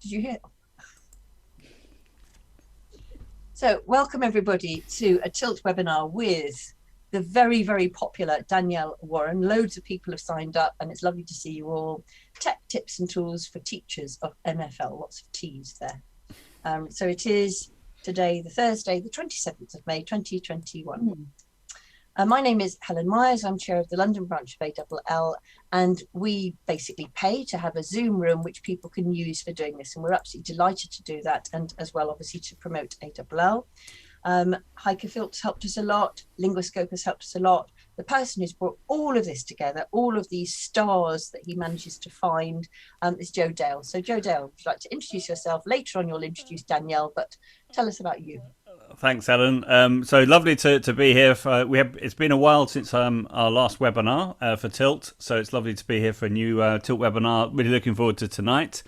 Did you hear? So welcome everybody to a Tilt webinar with the very, very popular Danielle Warren. Loads of people have signed up and it's lovely to see you all. Tech tips and tools for teachers of MFL, lots of T's there. So it is today, the Thursday, the 27th of May, 2021. My name is Helen Myers. I'm chair of the London branch of ALL, and we basically pay to have a Zoom room which people can use for doing this, and we're absolutely delighted to do that, and as well obviously to promote ALL. Hikerfilt's helped us a lot, Linguoscope has helped us a lot. The person who's brought all of this together, all of these stars that he manages to find, is Joe Dale. So Joe Dale, would you like to introduce yourself? Later on you'll introduce Danielle, but tell us about you. Thanks, Helen. So lovely to be here. It's been a while since our last webinar for Tilt, so it's lovely to be here for a new Tilt webinar. Really looking forward to tonight.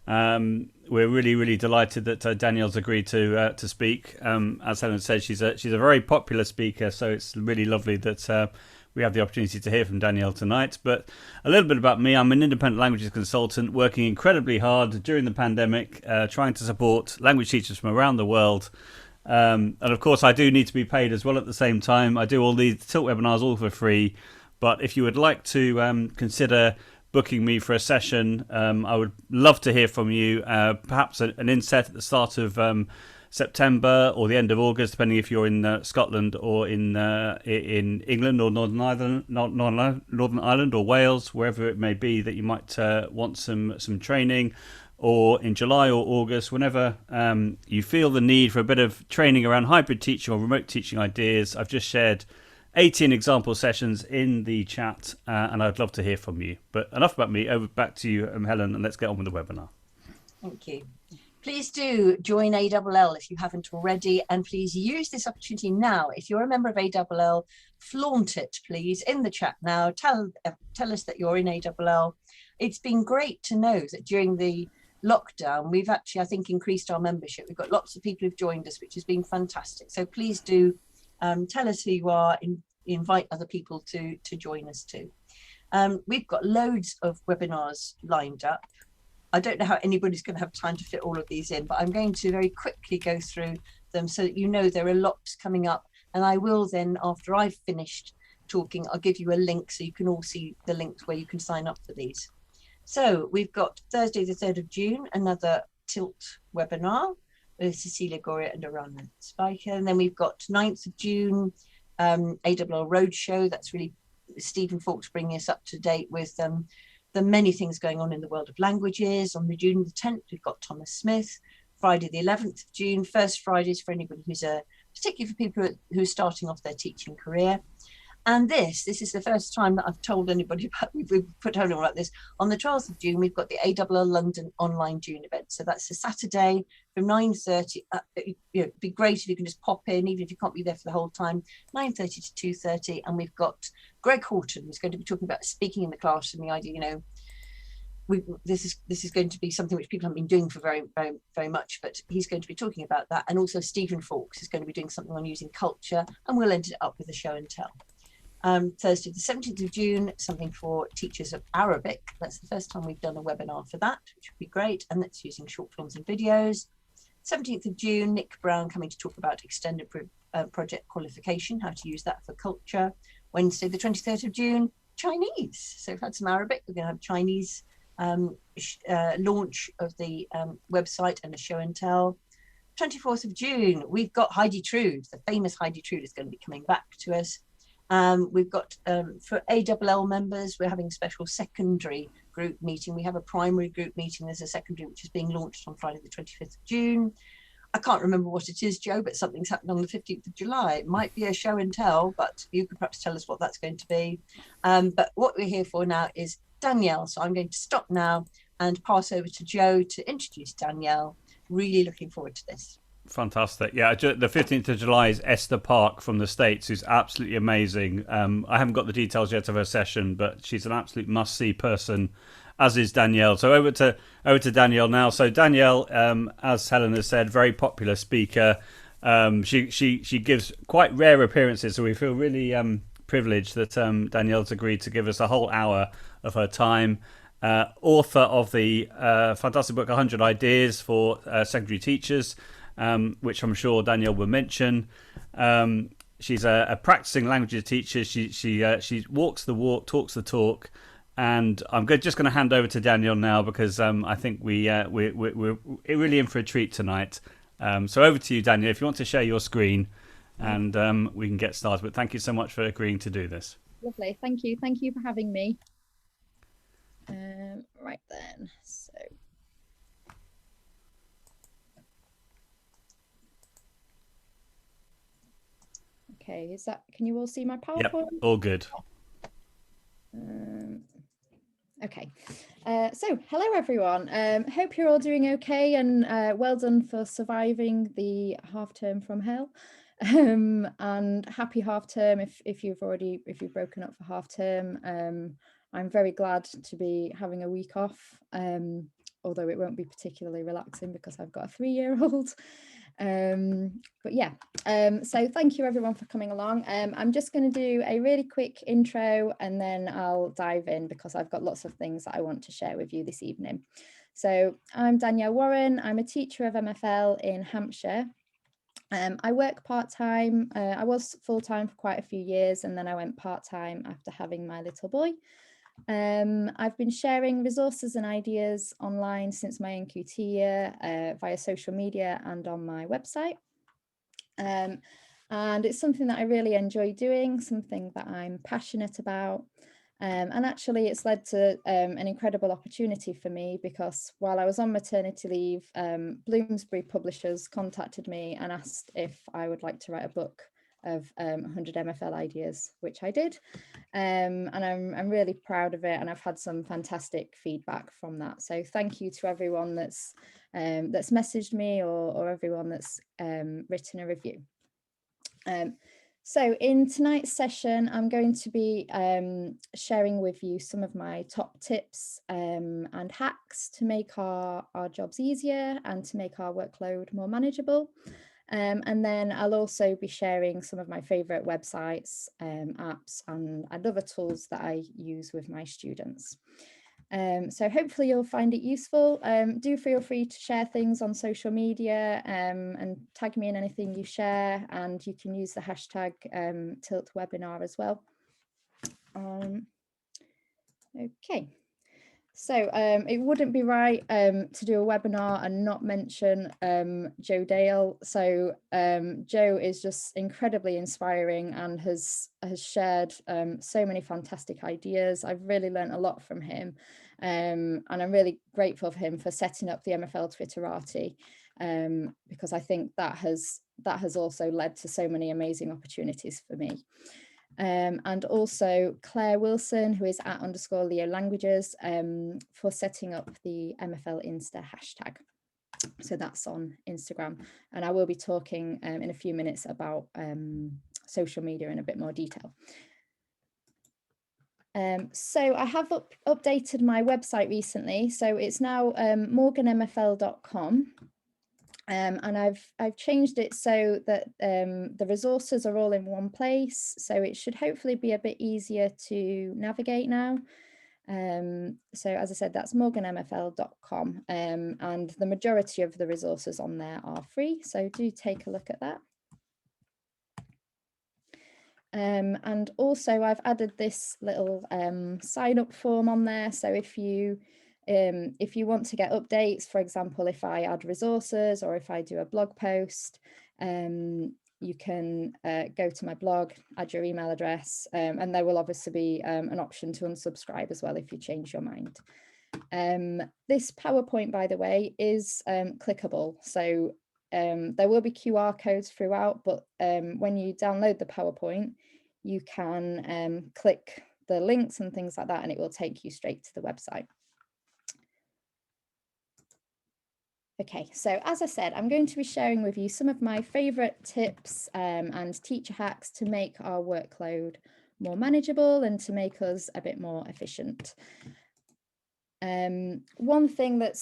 We're really delighted that Danielle's agreed to speak. As Helen said, she's a very popular speaker, so it's really lovely that we have the opportunity to hear from Danielle tonight. But a little bit about me: I'm an independent languages consultant working incredibly hard during the pandemic, trying to support language teachers from around the world. And of course, I do need to be paid as well at the same time. I do all these Tilt webinars all for free. But if you would like to consider booking me for a session, I would love to hear from you. Perhaps an inset at the start of September or the end of August, depending if you're in Scotland or in England or Northern Ireland or Wales, wherever it may be that you might want some training. Or in July or August, whenever you feel the need for a bit of training around hybrid teaching or remote teaching ideas. I've just shared 18 example sessions in the chat, and I'd love to hear from you. But enough about me, over back to you, Helen, and let's get on with the webinar. Thank you. Please do join ALL if you haven't already, and please use this opportunity now. If you're a member of ALL, flaunt it, please, in the chat now. Tell us that you're in ALL. It's been great to know that during the lockdown, we've actually, I think, increased our membership. We've got lots of people who've joined us, which has been fantastic. So please do tell us who you are, invite other people to join us too. We've got loads of webinars lined up. I don't know how anybody's going to have time to fit all of these in, but I'm going to very quickly go through them so that you know there are lots coming up. And I will then, after I've finished talking, I'll give you a link so you can all see the links where you can sign up for these. So we've got Thursday, the 3rd of June, another Tilt webinar with Cecilia Goria and Arana Spiker. And then we've got 9th of June, ALL Roadshow. That's really Stephen Fawkes bringing us up to date with the many things going on in the world of languages. On the June the 10th, we've got Thomas Smith. Friday, the 11th of June, first Fridays for anybody who's particularly for people who are starting off their teaching career. And this is the first time that I've told anybody about, we've put everyone about this. On the 12th of June, we've got the ALL London online June event. So that's a Saturday from 9:30. It'd be great if you can just pop in, even if you can't be there for the whole time, 9:30 to 2:30. And we've got Greg Horton, who's going to be talking about speaking in the classroom, the idea, this is going to be something which people haven't been doing for very much, but he's going to be talking about that. And also Stephen Fawkes is going to be doing something on using culture, and we'll end it up with a show and tell. Thursday, the 17th of June, something for teachers of Arabic. That's the first time we've done a webinar for that, which would be great. And that's using short films and videos. 17th of June, Nick Brown coming to talk about extended project qualification, how to use that for culture. Wednesday, the 23rd of June, Chinese. So we've had some Arabic. We're going to have Chinese launch of the website and a show and tell. 24th of June, we've got Heidi Trude, the famous Heidi Trude is going to be coming back to us. We've got for ALL members, we're having a special secondary group meeting. We have a primary group meeting. There's a secondary which is being launched on Friday the 25th of June. I can't remember what it is, Joe, but something's happened on the 15th of July. It might be a show and tell, but you could perhaps tell us what that's going to be. But what we're here for now is Danielle. So I'm going to stop now and pass over to Joe to introduce Danielle. Really looking forward to this. Fantastic. Yeah, the 15th of July is Esther Park from the States, who's absolutely amazing. I haven't got the details yet of her session, but she's an absolute must-see person, as is Danielle. So over to Danielle now. So Danielle, as Helen has said, very popular speaker. She gives quite rare appearances, so we feel really privileged that Danielle's agreed to give us a whole hour of her time. author of the fantastic book 100 Ideas for Secondary Teachers, which I'm sure Danielle will mention. She's a practicing languages teacher. She walks the walk, talks the talk, and I'm just going to hand over to Danielle now because I think we're really in for a treat tonight. So over to you, Danielle, if you want to share your screen, and we can get started. But thank you so much for agreeing to do this. Lovely, thank you for having me. Right then, so okay, can you all see my PowerPoint? Yep, all good. Okay, so hello everyone. Hope you're all doing okay, and well done for surviving the half term from hell. And happy half term if you've broken up for half term. I'm very glad to be having a week off, although it won't be particularly relaxing because I've got a 3-year-old. But yeah, so thank you everyone for coming along. I'm just going to do a really quick intro and then I'll dive in because I've got lots of things that I want to share with you this evening. So I'm Danielle Warren. I'm a teacher of MFL in Hampshire. I work part-time. I was full-time for quite a few years and then I went part-time after having my little boy. I've been sharing resources and ideas online since my NQT year via social media and on my website. And it's something that I really enjoy doing, something that I'm passionate about. And actually it's led to an incredible opportunity for me because while I was on maternity leave, Bloomsbury Publishers contacted me and asked if I would like to write a book of 100 MFL ideas, which I did. And I'm really proud of it, and I've had some fantastic feedback from that. So thank you to everyone that's messaged me or everyone that's written a review. So in tonight's session, I'm going to be sharing with you some of my top tips and hacks to make our jobs easier and to make our workload more manageable. And then I'll also be sharing some of my favourite websites, apps and other tools that I use with my students. So hopefully you'll find it useful. Do feel free to share things on social media and tag me in anything you share, and you can use the hashtag #TiltWebinar as well. Okay. So it wouldn't be right to do a webinar and not mention Joe Dale. So Joe is just incredibly inspiring and has shared so many fantastic ideas. I've really learned a lot from him, and I'm really grateful for him for setting up the MFL Twitterati, because I think that has also led to so many amazing opportunities for me. And also Claire Wilson, who is @_Leo Languages, for setting up the MFL Insta hashtag. So that's on Instagram. And I will be talking in a few minutes about social media in a bit more detail. So I have updated my website recently. So it's now morganmfl.com. And I've changed it so that the resources are all in one place, so it should hopefully be a bit easier to navigate now. So as I said, that's morganmfl.com, and the majority of the resources on there are free, so do take a look at that. And also I've added this little sign up form on there, so if you want to get updates, for example, if I add resources or if I do a blog post, you can go to my blog, add your email address, and there will obviously be an option to unsubscribe as well if you change your mind. This PowerPoint, by the way, is clickable, so there will be QR codes throughout, but when you download the PowerPoint, you can click the links and things like that, and it will take you straight to the website. Okay, so as I said, I'm going to be sharing with you some of my favourite tips and teacher hacks to make our workload more manageable and to make us a bit more efficient. One thing that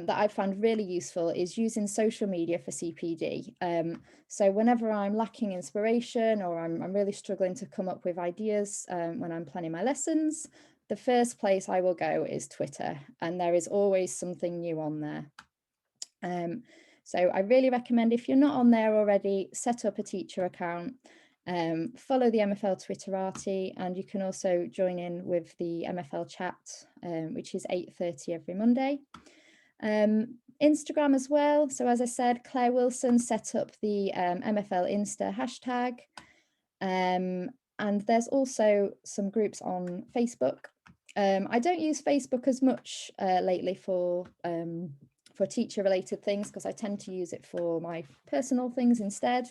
I found really useful is using social media for CPD. So whenever I'm lacking inspiration or I'm really struggling to come up with ideas when I'm planning my lessons, the first place I will go is Twitter, and there is always something new on there. So I really recommend, if you're not on there already, set up a teacher account, follow the MFL Twitterati, and you can also join in with the MFL chat, which is 8:30 every Monday. Instagram as well. So as I said, Claire Wilson set up the MFL Insta hashtag. And there's also some groups on Facebook. I don't use Facebook as much lately for teacher related things, because I tend to use it for my personal things instead.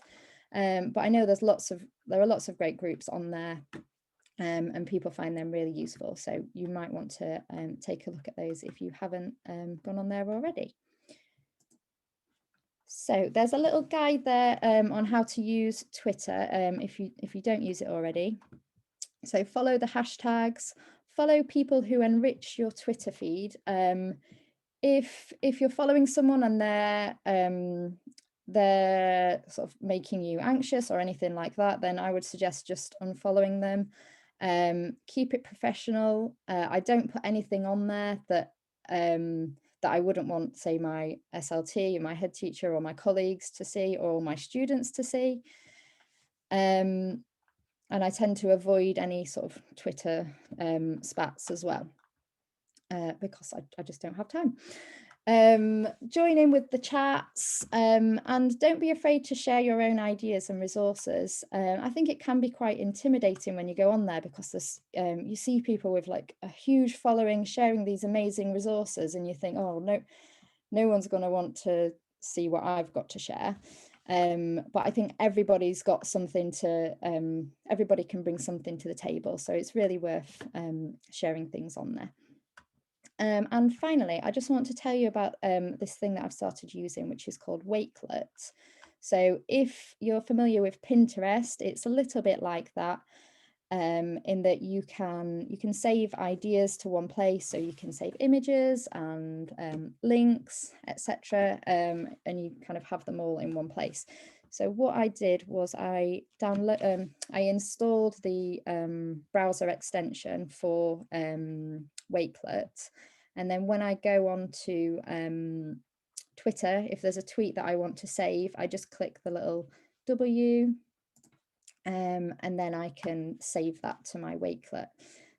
But I know there are lots of great groups on there, and people find them really useful. So you might want to take a look at those if you haven't gone on there already. So there's a little guide there on how to use Twitter if you don't use it already. So follow the hashtags, follow people who enrich your Twitter feed. If you're following someone and they're sort of making you anxious or anything like that, then I would suggest just unfollowing them. Keep it professional. I don't put anything on there that I wouldn't want, say, my SLT, my head teacher, or my colleagues to see, or my students to see. And I tend to avoid any sort of Twitter spats as well, because I just don't have time. Join in with the chats, and don't be afraid to share your own ideas and resources. I think it can be quite intimidating when you go on there, because this, you see people with like a huge following sharing these amazing resources, and you think, oh, no one's going to want to see what I've got to share. But I think everybody's got something to, everybody can bring something to the table, so it's really worth sharing things on there. And finally, I just want to tell you about this thing that I've started using, which is called Wakelet. So if you're familiar with Pinterest, it's a little bit like that, in that you can save ideas to one place. So you can save images and links, etc., and you kind of have them all in one place. So what I did was I installed the browser extension for Wakelet, and then when I go on to Twitter, if there's a tweet that I want to save, I just click the little W, and then I can save that to my Wakelet.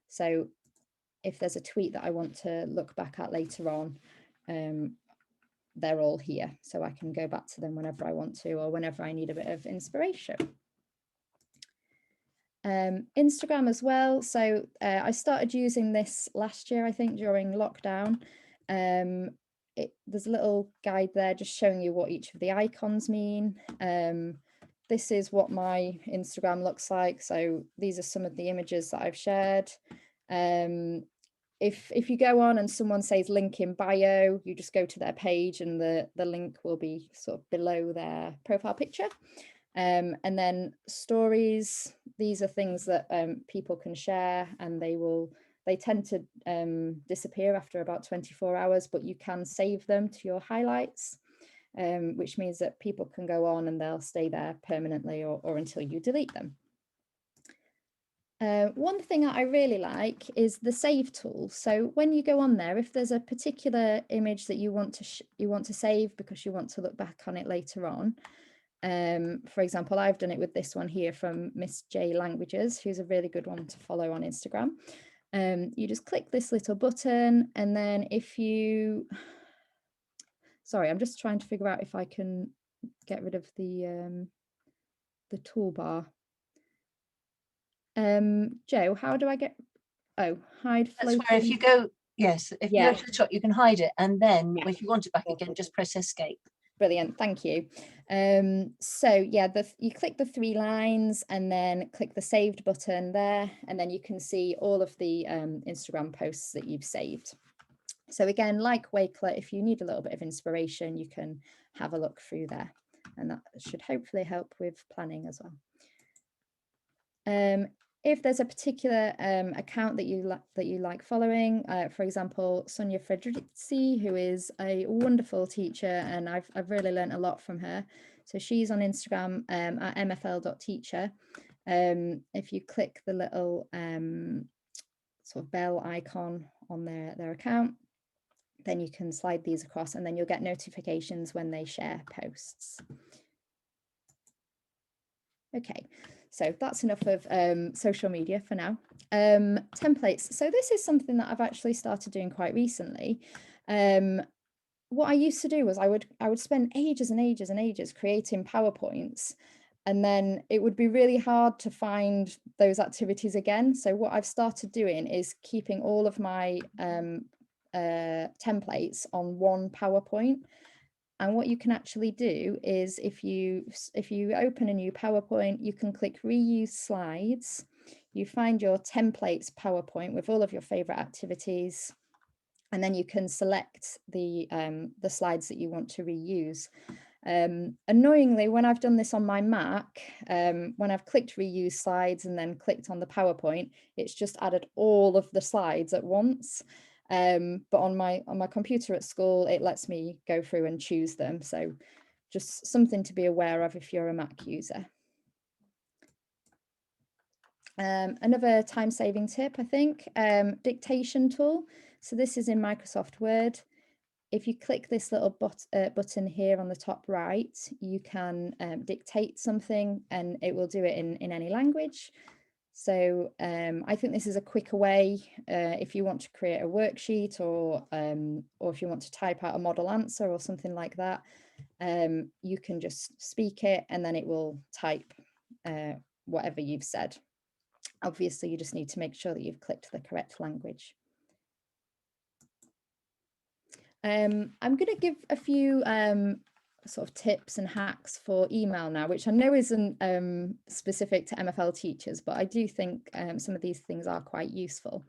So if there's a tweet that I want to look back at later on, they're all here, so I can go back to them whenever I want to, or whenever I need a bit of inspiration. Instagram as well. So I started using this last year, I think, during lockdown. There's a little guide there just showing you what each of the icons mean. This is what my Instagram looks like. So these are some of the images that I've shared. If you go on and someone says link in bio, you just go to their page, and the link will be sort of below their profile picture. And then stories, these are things that people can share, and they tend to disappear after about 24 hours, but you can save them to your highlights, which means that people can go on and they'll stay there permanently, or until you delete them. One thing that I really like is the save tool. So when you go on there, if there's a particular image that you want to save because you want to look back on it later on, for example, I've done it with this one here from Miss J Languages, who's a really good one to follow on Instagram. You just click this little button, and then sorry, I'm just trying to figure out if I can get rid of the toolbar. Joe, how do I get, hide floating? That's where if you go, yes, if you go to the top, you can hide it, and then if you want it back again, just press escape. Brilliant, thank you. So yeah, you click the 3 lines and then click the saved button there, and then you can see all of the Instagram posts that you've saved. So again, like Wakelet, if you need a little bit of inspiration, you can have a look through there, and that should hopefully help with planning as well. If there's a particular account that you like following, for example, Sonia Frederici, who is a wonderful teacher, and I've really learned a lot from her. So she's on Instagram at mfl.teacher. If you click the little sort of bell icon on their account. Then you can slide these across and then you'll get notifications when they share posts. Okay, so that's enough of social media for now. Templates. So this is something that I've actually started doing quite recently. What I used to do was I would spend ages and ages and ages creating PowerPoints, and then it would be really hard to find those activities again. So what I've started doing is keeping all of my templates on one PowerPoint. And what you can actually do is if you open a new PowerPoint, you can click reuse slides. You find your templates PowerPoint with all of your favorite activities, and then you can select the slides that you want to reuse. Annoyingly, when I've done this on my Mac, when I've clicked reuse slides and then clicked on the PowerPoint, it's just added all of the slides at once. But on my computer at school, it lets me go through and choose them. So just something to be aware of if you're a Mac user. Another time-saving tip, I think, dictation tool. So this is in Microsoft Word. If you click this little button here on the top right, you can dictate something and it will do it in any language. So I think this is a quicker way if you want to create a worksheet or if you want to type out a model answer or something like that. You can just speak it and then it will type whatever you've said. Obviously, you just need to make sure that you've clicked the correct language. I'm going to give a few sort of tips and hacks for email now, which I know isn't specific to MFL teachers, but I do think some of these things are quite useful.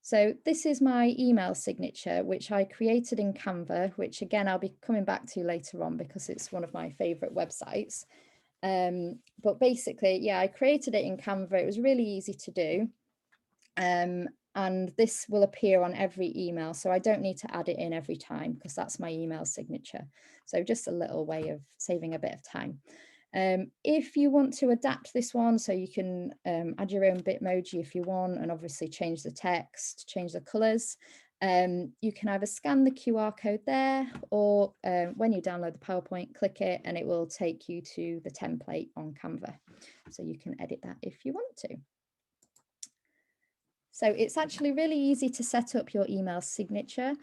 So this is my email signature, which I created in Canva, which again, I'll be coming back to later on because it's one of my favorite websites. But basically, yeah, I created it in Canva. It was really easy to do. And this will appear on every email. So I don't need to add it in every time because that's my email signature. So just a little way of saving a bit of time. If you want to adapt this one, so you can add your own Bitmoji if you want, and obviously change the text, change the colors. You can either scan the QR code there, or when you download the PowerPoint, click it and it will take you to the template on Canva. So you can edit that if you want to. So it's actually really easy to set up your email signature.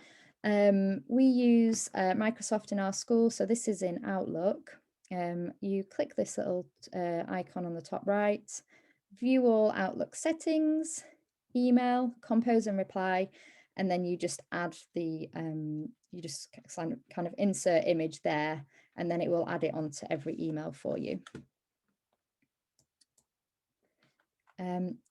We use Microsoft in our school, so this is in Outlook. You click this little icon on the top right, view all Outlook settings, email, compose and reply, and then you just add the, you just kind of insert image there, and then it will add it onto every email for you.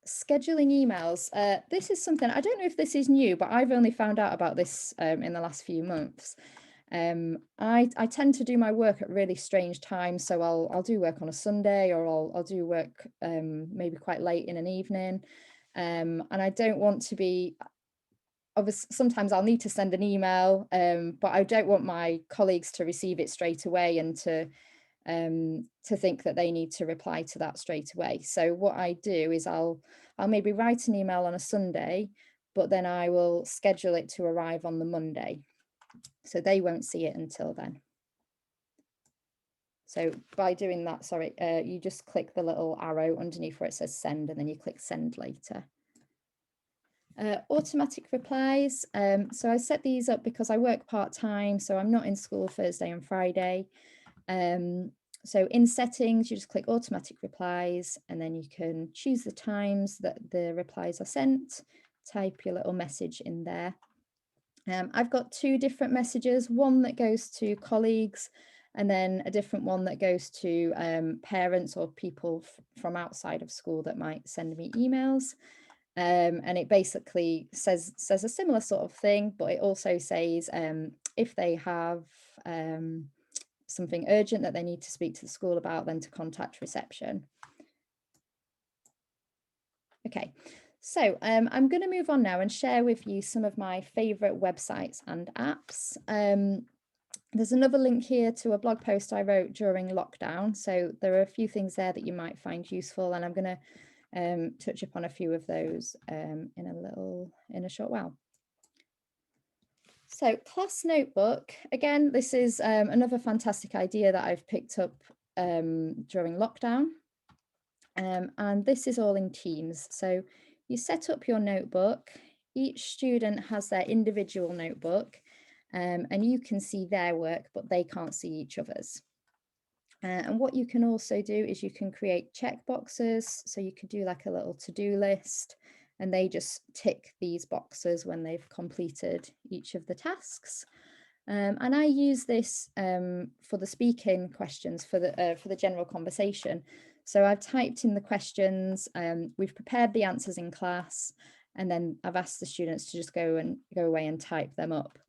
Scheduling emails. This is something, I don't know if this is new, but I've only found out about this in the last few months. I tend to do my work at really strange times, so I'll do work on a Sunday, or I'll do work maybe quite late in an evening, and I don't want to be, obviously sometimes I'll need to send an email, but I don't want my colleagues to receive it straight away and to think that they need to reply to that straight away. So what I do is I'll maybe write an email on a Sunday, but then I will schedule it to arrive on the Monday. So they won't see it until then. So by doing that, sorry, you just click the little arrow underneath where it says send, and then you click send later. Automatic replies. So I set these up because I work part-time, so I'm not in school Thursday and Friday. So in settings, you just click automatic replies, and then you can choose the times that the replies are sent, type your little message in there. I've got two different messages, one that goes to colleagues, and then a different one that goes to parents or people from outside of school that might send me emails. And it basically says a similar sort of thing, but it also says if they have something urgent that they need to speak to the school about, then to contact reception. Okay, so I'm going to move on now and share with you some of my favorite websites and apps. There's another link here to a blog post I wrote during lockdown, so there are a few things there that you might find useful, and I'm going to touch upon a few of those in a short while. So class notebook, again, this is another fantastic idea that I've picked up during lockdown. And this is all in teams. So you set up your notebook, each student has their individual notebook, and you can see their work, but they can't see each other's. And what you can also do is you can create check boxes. So you could do like a little to-do list, and they just tick these boxes when they've completed each of the tasks. And I use this for the speaking questions for the general conversation. So I've typed in the questions, we've prepared the answers in class, and then I've asked the students to just go away and type them up.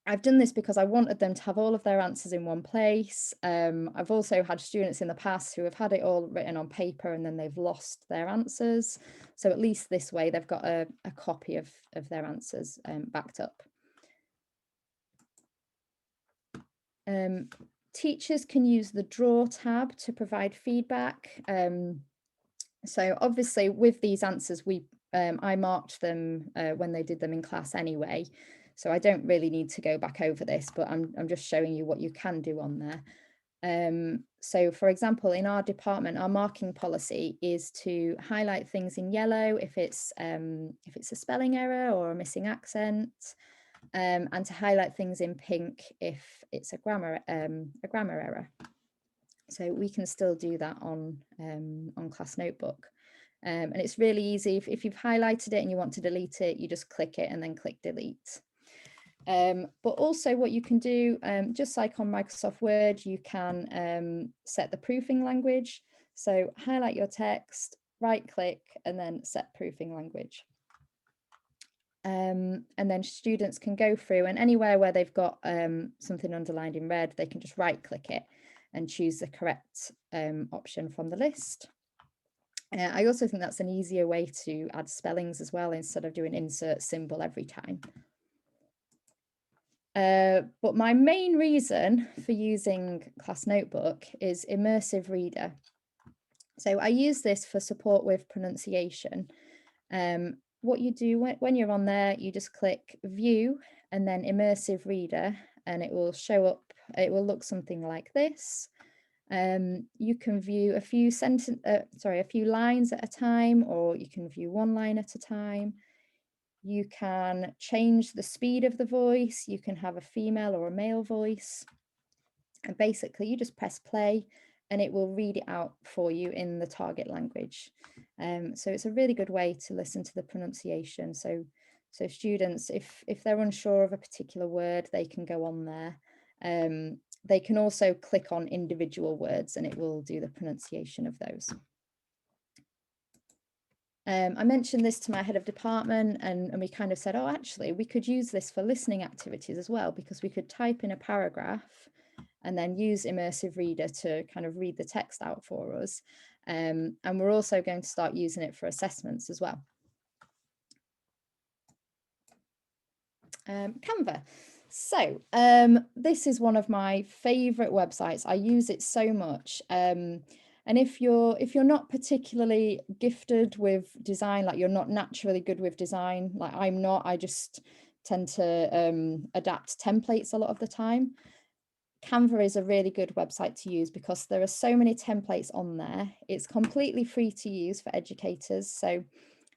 I've done this because I wanted them to have all of their answers in one place. I've also had students in the past who have had it all written on paper and then they've lost their answers. So at least this way they've got a copy of their answers backed up. Teachers can use the draw tab to provide feedback. So obviously with these answers, I marked them when they did them in class anyway. So I don't really need to go back over this, but I'm just showing you what you can do on there. So for example, in our department, our marking policy is to highlight things in yellow if it's a spelling error or a missing accent, and to highlight things in pink if it's a grammar error. So we can still do that on Class Notebook. And it's really easy. If you've highlighted it and you want to delete it, you just click it and then click delete. But also what you can do, just like on Microsoft Word, you can set the proofing language. So highlight your text, right click, and then set proofing language. And then students can go through, and anywhere where they've got something underlined in red, they can just right click it and choose the correct option from the list. I also think that's an easier way to add spellings as well, instead of doing insert symbol every time. But my main reason for using Class Notebook is Immersive Reader. So I use this for support with pronunciation. What you do when you're on there, you just click View and then Immersive Reader, and it will show up, it will look something like this. You can view a few lines at a time, or you can view one line at a time. You can change the speed of the voice. You can have a female or a male voice. And basically you just press play and it will read it out for you in the target language. So it's a really good way to listen to the pronunciation. So students, if they're unsure of a particular word, they can go on there. They can also click on individual words and it will do the pronunciation of those. I mentioned this to my head of department, and we kind of said, oh, actually, we could use this for listening activities as well, because we could type in a paragraph and then use Immersive Reader to kind of read the text out for us. And we're also going to start using it for assessments as well. Canva. So this is one of my favorite websites. I use it so much. And if you're not particularly gifted with design, like you're not naturally good with design, like I'm not, I just tend to adapt templates a lot of the time. Canva is a really good website to use because there are so many templates on there. It's completely free to use for educators. So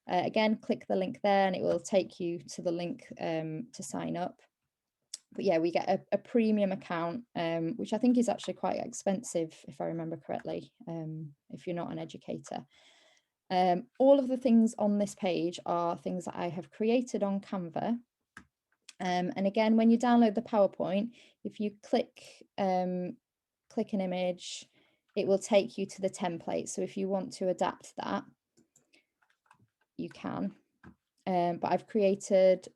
again, click the link there and it will take you to the link to sign up. But yeah, we get a premium account, which I think is actually quite expensive, if I remember correctly, if you're not an educator. All of the things on this page are things that I have created on Canva. And again, when you download the PowerPoint, if you click an image, it will take you to the template. So if you want to adapt that, you can. But I've created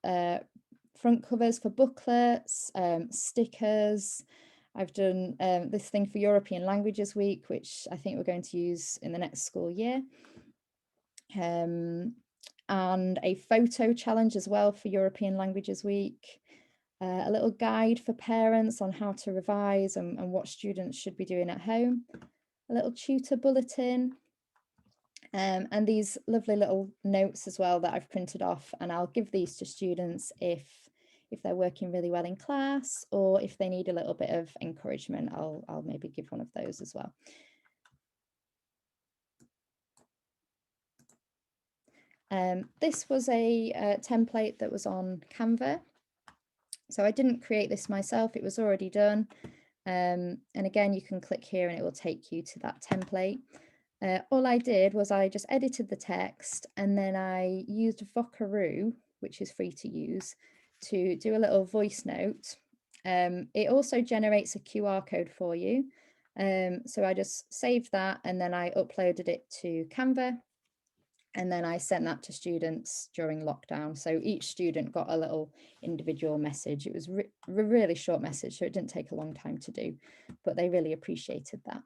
front covers for booklets, stickers. I've done this thing for European Languages Week, which I think we're going to use in the next school year. And a photo challenge as well for European Languages Week. A little guide for parents on how to revise and what students should be doing at home. A little tutor bulletin, And these lovely little notes as well that I've printed off, and I'll give these to students if they're working really well in class, or if they need a little bit of encouragement, I'll maybe give one of those as well. This was a template that was on Canva. So I didn't create this myself, it was already done. And again, you can click here and it will take you to that template. All I did was I just edited the text, and then I used Vocaroo, which is free to use, to do a little voice note. It also generates a QR code for you. So I just saved that, and then I uploaded it to Canva, and then I sent that to students during lockdown. So each student got a little individual message. It was a really short message, so it didn't take a long time to do, but they really appreciated that.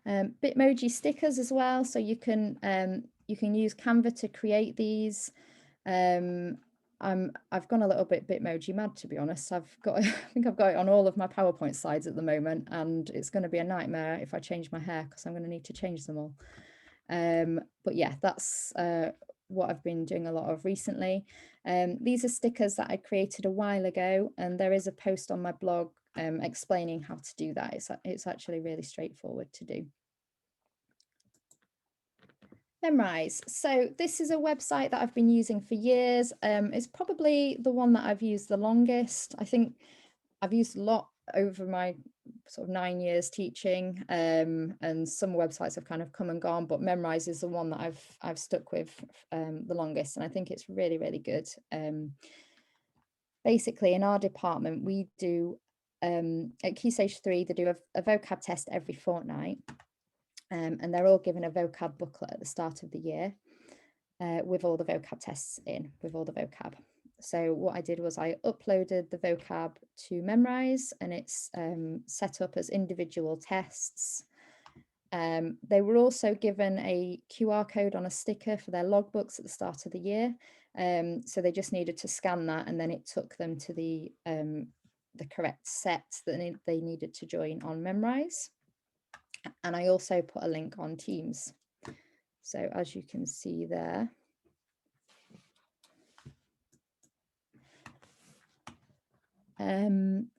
Bitmoji stickers as well, so you can use Canva to create these. I've gone a little bit Bitmoji mad, to be honest. I think I've got it on all of my PowerPoint slides at the moment, and it's going to be a nightmare if I change my hair, because I'm going to need to change them all. But yeah, that's what I've been doing a lot of recently. These are stickers that I created a while ago, and there is a post on my blog explaining how to do that. It's actually really straightforward to do. Memrise. So this is a website that I've been using for years. It's probably the one that I've used the longest. I think I've used a lot over my sort of 9 years teaching, and some websites have kind of come and gone, but Memrise is the one that I've stuck with the longest, and I think it's really, really good. Basically, in our department, we do at Key Stage 3, they do a vocab test every fortnight. And they're all given a vocab booklet at the start of the year with all the vocab tests in, with all the vocab. So what I did was I uploaded the vocab to Memrise, and it's set up as individual tests. They were also given a QR code on a sticker for their logbooks at the start of the year. So they just needed to scan that, and then it took them to the correct set that they needed to join on Memrise. And I also put a link on Teams. So as you can see there, on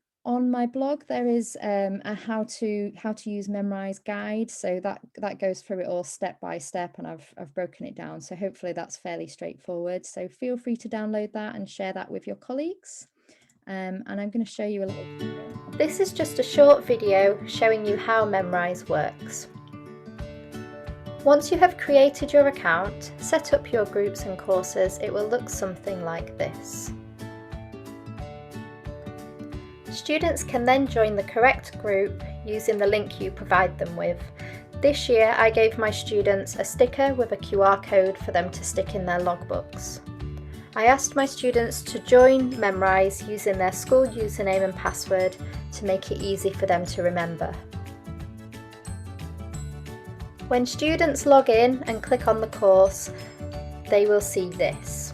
my blog there is a how to use Memrise guide. So that goes through it all step by step, and I've broken it down. So hopefully that's fairly straightforward. So feel free to download that and share that with your colleagues. And I'm going to show you a little video. This is just a short video showing you how Memrise works. Once you have created your account, set up your groups and courses, it will look something like this. Students can then join the correct group using the link you provide them with. This year I gave my students a sticker with a QR code for them to stick in their logbooks. I asked my students to join Memrise using their school username and password to make it easy for them to remember. When students log in and click on the course, they will see this.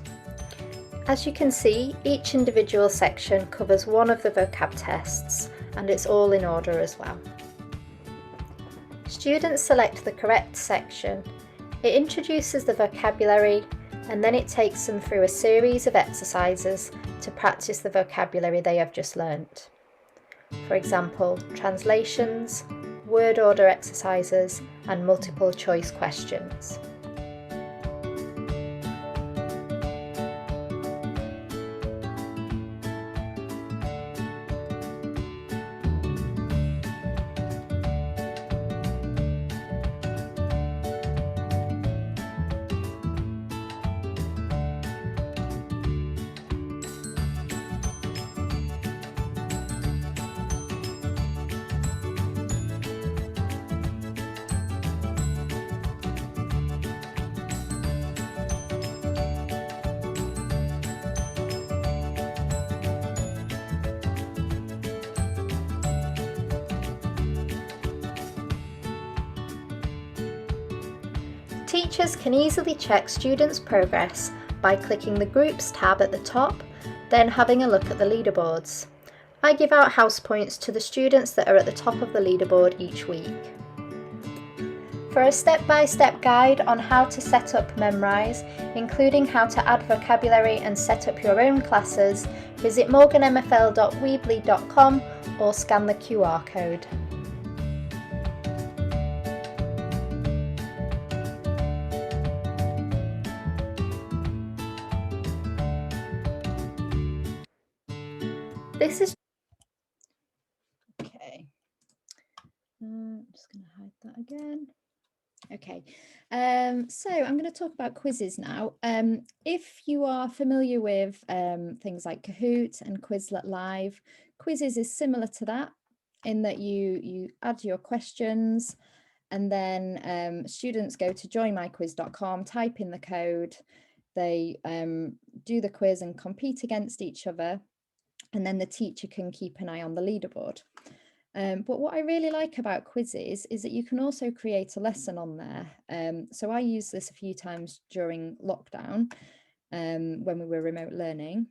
As you can see, each individual section covers one of the vocab tests, and it's all in order as well. Students select the correct section. It introduces the vocabulary, and then it takes them through a series of exercises to practice the vocabulary they have just learnt. For example, translations, word order exercises, and multiple choice questions. Teachers can easily check students' progress by clicking the Groups tab at the top, then having a look at the leaderboards. I give out house points to the students that are at the top of the leaderboard each week. For a step-by-step guide on how to set up Memrise, including how to add vocabulary and set up your own classes, visit morganmfl.weebly.com or scan the QR code. This is Okay. I'm just going to hide that again. Okay, so I'm going to talk about quizzes now. If you are familiar with things like Kahoot and Quizlet Live, quizzes is similar to that in that you add your questions and then students go to joinmyquiz.com, type in the code, they do the quiz and compete against each other, and then the teacher can keep an eye on the leaderboard. But what I really like about quizzes is that you can also create a lesson on there. So I used this a few times during lockdown when we were remote learning.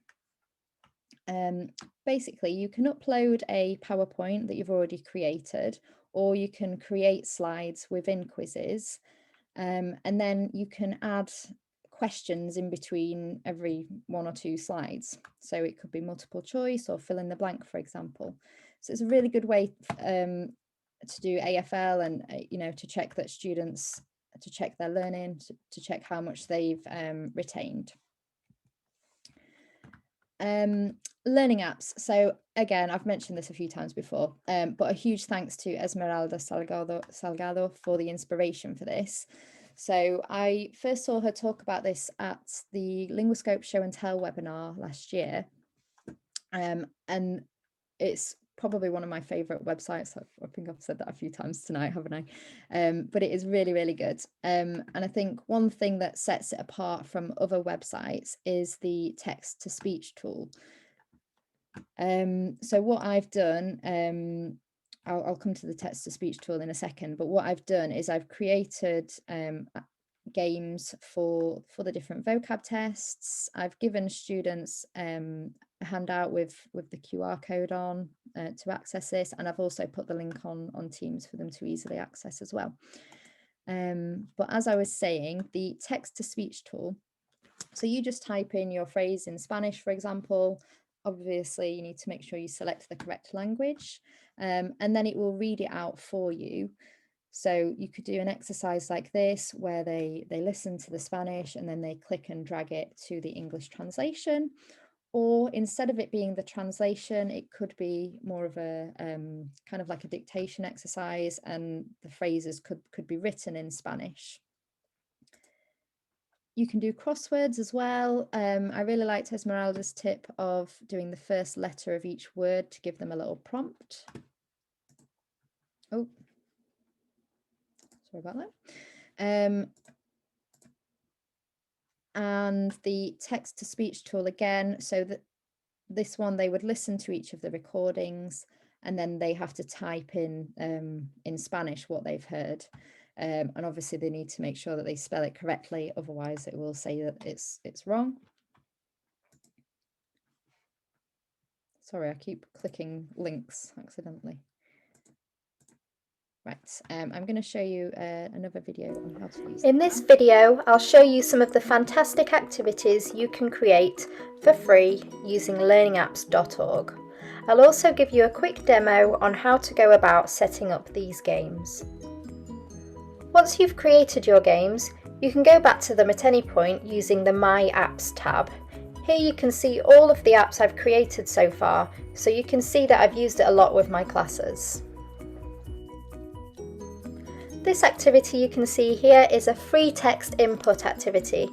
Basically, you can upload a PowerPoint that you've already created, or you can create slides within quizzes, and then you can add questions in between every 1 or 2 slides. So it could be multiple choice or fill in the blank, for example. So it's a really good way to do AFL and, to check that students, to check their learning, to check how much they've retained. Learning apps. So again, I've mentioned this a few times before, but a huge thanks to Esmeralda Salgado for the inspiration for this. So I first saw her talk about this at the Linguoscope Show and Tell webinar last year. And it's probably one of my favorite websites. I think I've said that a few times tonight, haven't I? But it is really, really good. And I think one thing that sets it apart from other websites is the text to speech tool. So what I've done, I'll come to the text to speech tool in a second, but what I've done is I've created games for the different vocab tests. I've given students a handout with the QR code on to access this, and I've also put the link on Teams for them to easily access as well. But as I was saying, the text to speech tool, so you just type in your phrase in Spanish, for example. Obviously you need to make sure you select the correct language, and then it will read it out for you. So you could do an exercise like this where they listen to the Spanish and then they click and drag it to the English translation, or instead of it being the translation, it could be more of a kind of like a dictation exercise, and the phrases could be written in Spanish. You can do crosswords as well. I really liked Esmeralda's tip of doing the first letter of each word to give them a little prompt. Oh, sorry about that. And the text to speech tool again, so that this one, they would listen to each of the recordings and then they have to type in Spanish what they've heard. And obviously they need to make sure that they spell it correctly, otherwise it will say that it's wrong. Sorry, I keep clicking links accidentally. Right, I'm going to show you another video on how to use it. In this video, I'll show you some of the fantastic activities you can create for free using learningapps.org. I'll also give you a quick demo on how to go about setting up these games. Once you've created your games, you can go back to them at any point using the My Apps tab. Here you can see all of the apps I've created so far, so you can see that I've used it a lot with my classes. This activity you can see here is a free text input activity,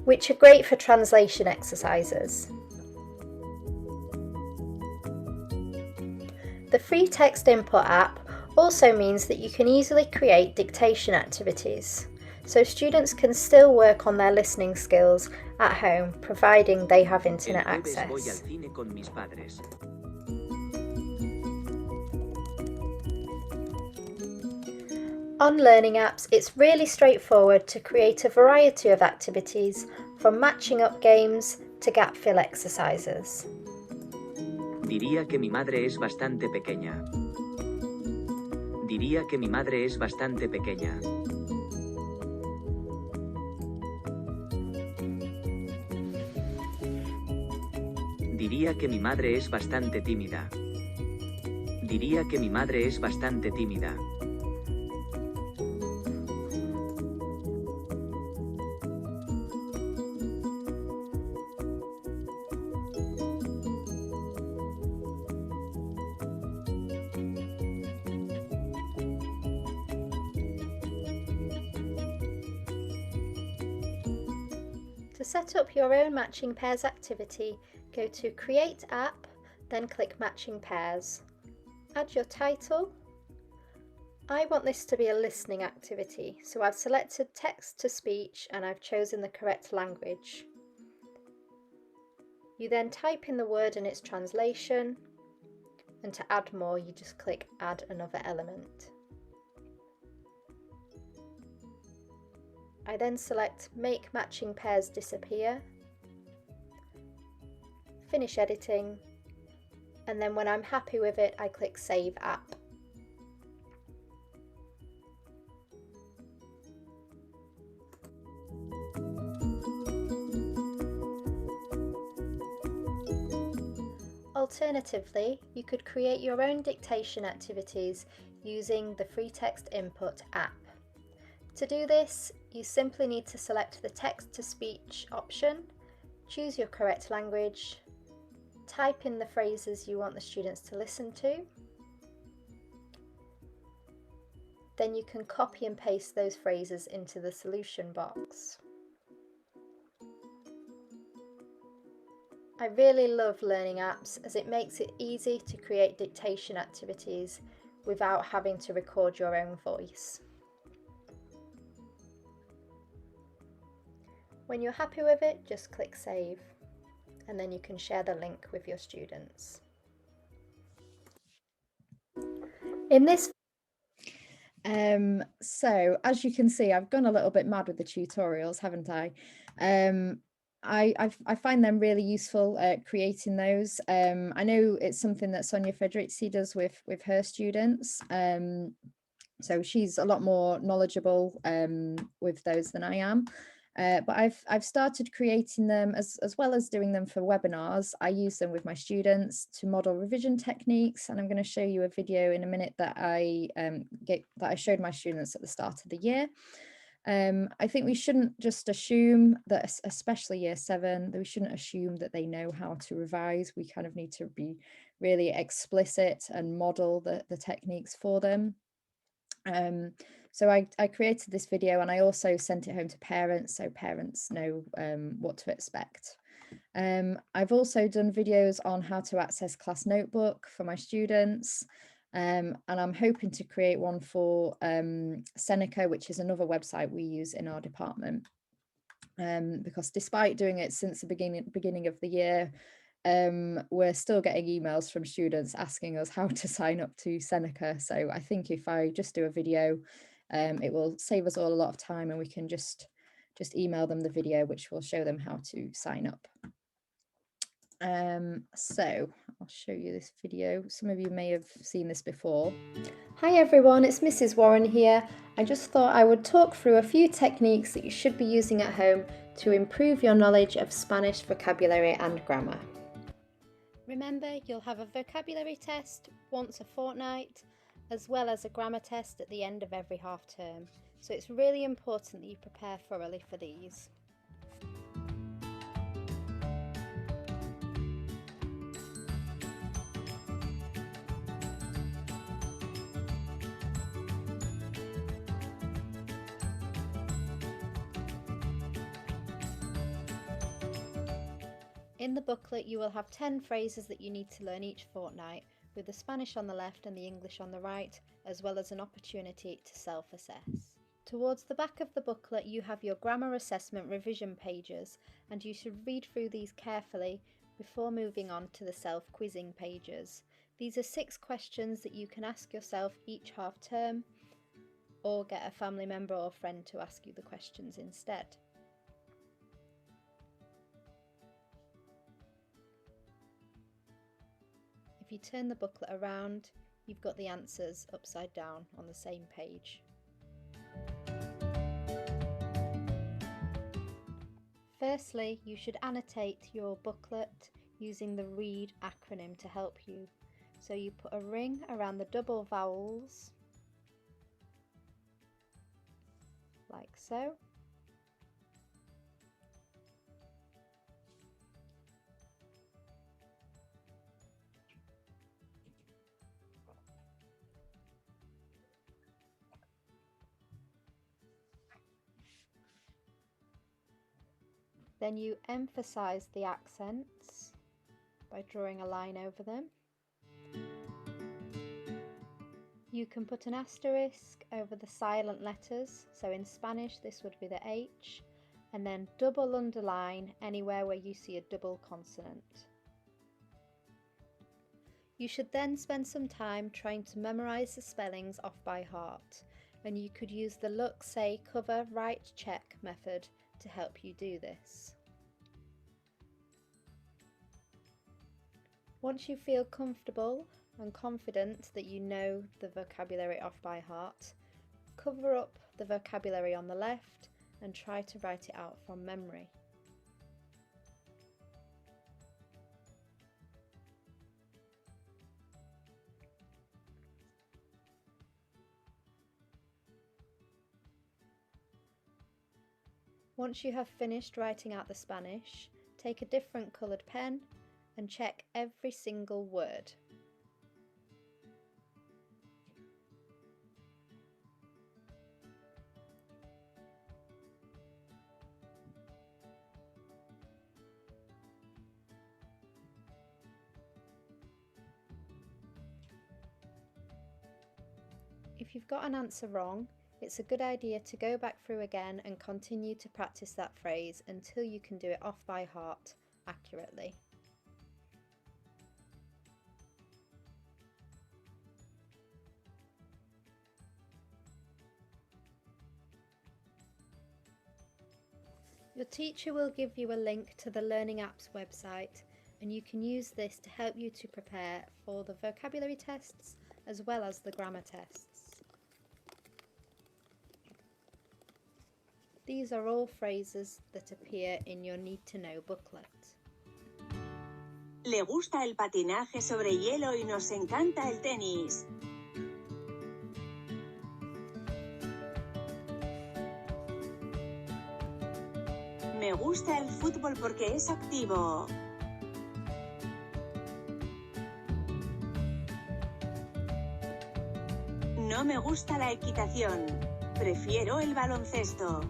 which are great for translation exercises. The free text input app also means that you can easily create dictation activities, so students can still work on their listening skills at home, providing they have internet access. On Learning Apps, it's really straightforward to create a variety of activities, from matching up games to gap fill exercises. Diría que mi madre es bastante pequeña. Diría que mi madre es bastante pequeña. Diría que mi madre es bastante tímida. Diría que mi madre es bastante tímida. To set up your own matching pairs activity, go to Create App, then click Matching Pairs. Add your title. I want this to be a listening activity, so I've selected text to speech and I've chosen the correct language. You then type in the word and its translation, and to add more you just click Add another element. I then select Make Matching Pairs Disappear, finish editing, and then when I'm happy with it I click Save App. Alternatively, you could create your own dictation activities using the Free Text Input app. To do this, you simply need to select the text-to-speech option, choose your correct language, type in the phrases you want the students to listen to, then you can copy and paste those phrases into the solution box. I really love learning apps as it makes it easy to create dictation activities without having to record your own voice. When you're happy with it, just click Save, and then you can share the link with your students. In this So as you can see, I've gone a little bit mad with the tutorials, haven't I? I find them really useful creating those. I know it's something that Sonia Federici does with her students. So she's a lot more knowledgeable with those than I am. But I've started creating them as well as doing them for webinars. I use them with my students to model revision techniques, and I'm going to show you a video in a minute that I showed my students at the start of the year. I think we shouldn't just assume that, especially year 7, that we shouldn't assume that they know how to revise. We kind of need to be really explicit and model the techniques for them. So I created this video and I also sent it home to parents so parents know what to expect. I've also done videos on how to access Class Notebook for my students. And I'm hoping to create one for Seneca, which is another website we use in our department. Because despite doing it since the beginning of the year, we're still getting emails from students asking us how to sign up to Seneca. So I think if I just do a video, it will save us all a lot of time, and we can just email them the video, which will show them how to sign up. So I'll show you this video. Some of you may have seen this before. Hi everyone, it's Mrs. Warren here. I just thought I would talk through a few techniques that you should be using at home to improve your knowledge of Spanish vocabulary and grammar. Remember, you'll have a vocabulary test once a fortnight, as well as a grammar test at the end of every half term. So it's really important that you prepare thoroughly for these. In the booklet you will have 10 phrases that you need to learn each fortnight, with the Spanish on the left and the English on the right, as well as an opportunity to self-assess. Towards the back of the booklet you have your grammar assessment revision pages, and you should read through these carefully before moving on to the self-quizzing pages. These are 6 questions that you can ask yourself each half term, or get a family member or friend to ask you the questions instead. If you turn the booklet around, you've got the answers upside down on the same page. Firstly, you should annotate your booklet using the READ acronym to help you. So you put a ring around the double vowels, like so. Then you emphasize the accents by drawing a line over them. You can put an asterisk over the silent letters, so in Spanish this would be the H, and then double underline anywhere where you see a double consonant. You should then spend some time trying to memorize the spellings off by heart, and you could use the look, say, cover, write, check method to help you do this. Once you feel comfortable and confident that you know the vocabulary off by heart, cover up the vocabulary on the left and try to write it out from memory. Once you have finished writing out the Spanish, take a different coloured pen and check every single word. If you've got an answer wrong, it's a good idea to go back through again and continue to practice that phrase until you can do it off by heart accurately. Your teacher will give you a link to the Learning Apps website, and you can use this to help you to prepare for the vocabulary tests as well as the grammar tests. These are all phrases that appear in your Need to Know booklet. Le gusta el patinaje sobre hielo y nos encanta el tenis. Me gusta el fútbol porque es activo. No me gusta la equitación. Prefiero el baloncesto.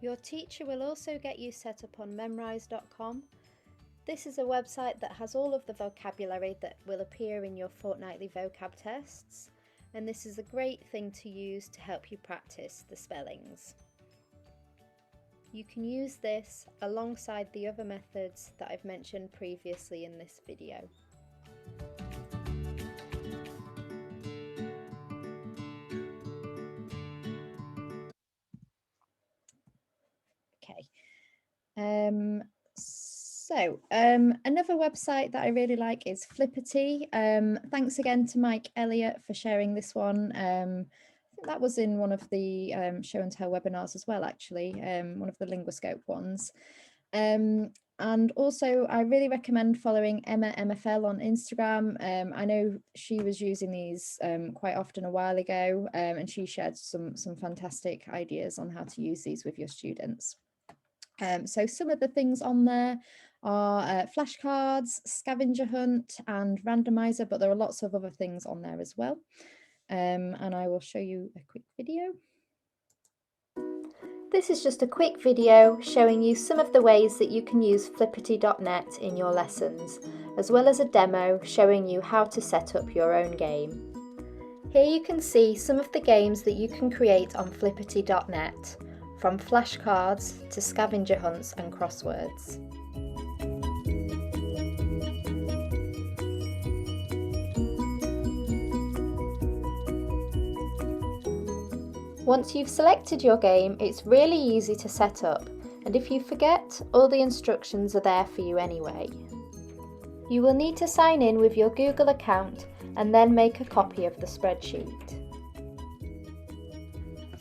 Your teacher will also get you set up on Memrise.com. This is a website that has all of the vocabulary that will appear in your fortnightly vocab tests, and this is a great thing to use to help you practice the spellings. You can use this alongside the other methods that I've mentioned previously in this video. Okay. Another website that I really like is Flippity. Thanks again to Mike Elliott for sharing this one. I think that was in one of the show and tell webinars as well, actually, one of the Linguoscope ones. And also I really recommend following Emma MFL on Instagram. I know she was using these quite often a while ago, and she shared some fantastic ideas on how to use these with your students. So some of the things on there are flashcards, scavenger hunt and randomizer, but there are lots of other things on there as well. And I will show you a quick video. This is just a quick video showing you some of the ways that you can use Flippity.net in your lessons, as well as a demo showing you how to set up your own game. Here you can see some of the games that you can create on Flippity.net, from flashcards to scavenger hunts and crosswords. Once you've selected your game, it's really easy to set up, and if you forget, all the instructions are there for you anyway. You will need to sign in with your Google account and then make a copy of the spreadsheet.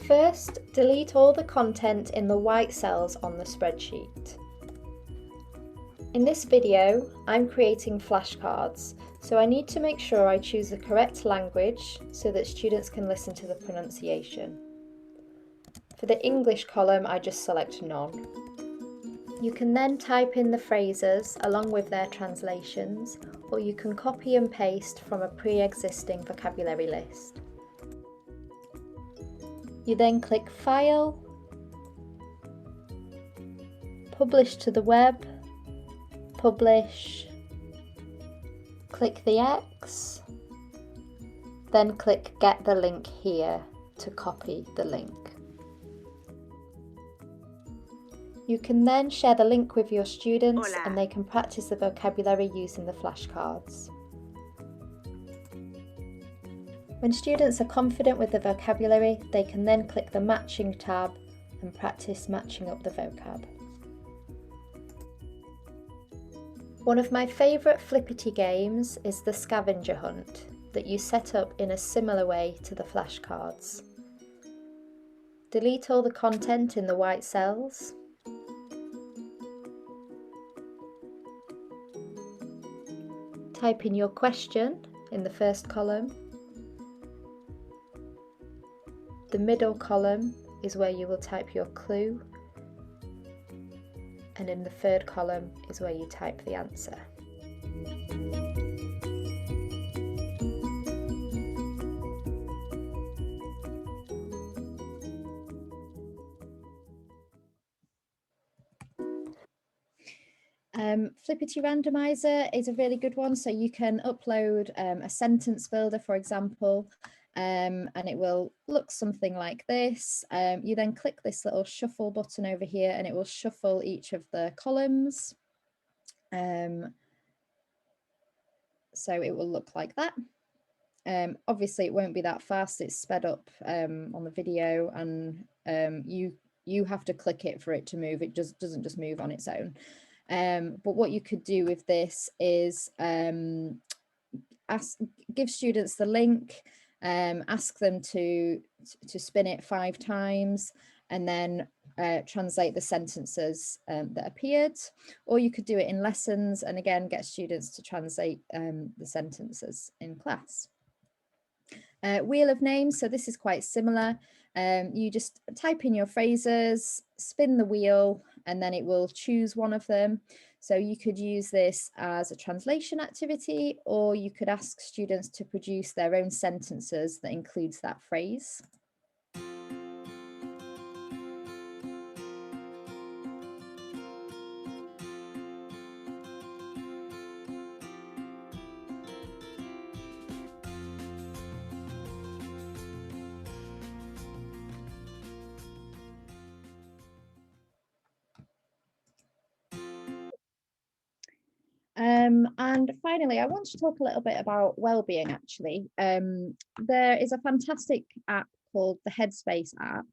First, delete all the content in the white cells on the spreadsheet. In this video, I'm creating flashcards, so I need to make sure I choose the correct language so that students can listen to the pronunciation. For the English column, I just select none. You can then type in the phrases along with their translations, or you can copy and paste from a pre-existing vocabulary list. You then click File, Publish to the web, Publish, click the X, then click Get the link here to copy the link. You can then share the link with your students Hola. and they can practice the vocabulary using the flashcards. When students are confident with the vocabulary, they can then click the Matching tab and practice matching up the vocab. One of my favourite Flippity games is the scavenger hunt that you set up in a similar way to the flashcards. Delete all the content in the white cells. Type in your question in the first column. The middle column is where you will type your clue, and in the third column is where you type the answer. Flippity Randomizer is a really good one. So you can upload a sentence builder, for example, and it will look something like this. You then click this little shuffle button over here and it will shuffle each of the columns. So it will look like that. Obviously it won't be that fast, it's sped up on the video, and you have to click it for it to move. It just doesn't just move on its own. But what you could do with this is give students the link, ask them to spin it 5 times, and then translate the sentences that appeared. Or you could do it in lessons and again get students to translate the sentences in class. Wheel of names, so this is quite similar. You just type in your phrases, spin the wheel, and then it will choose one of them. So you could use this as a translation activity, or you could ask students to produce their own sentences that includes that phrase. And finally, I want to talk a little bit about well-being, actually. There is a fantastic app called the Headspace app.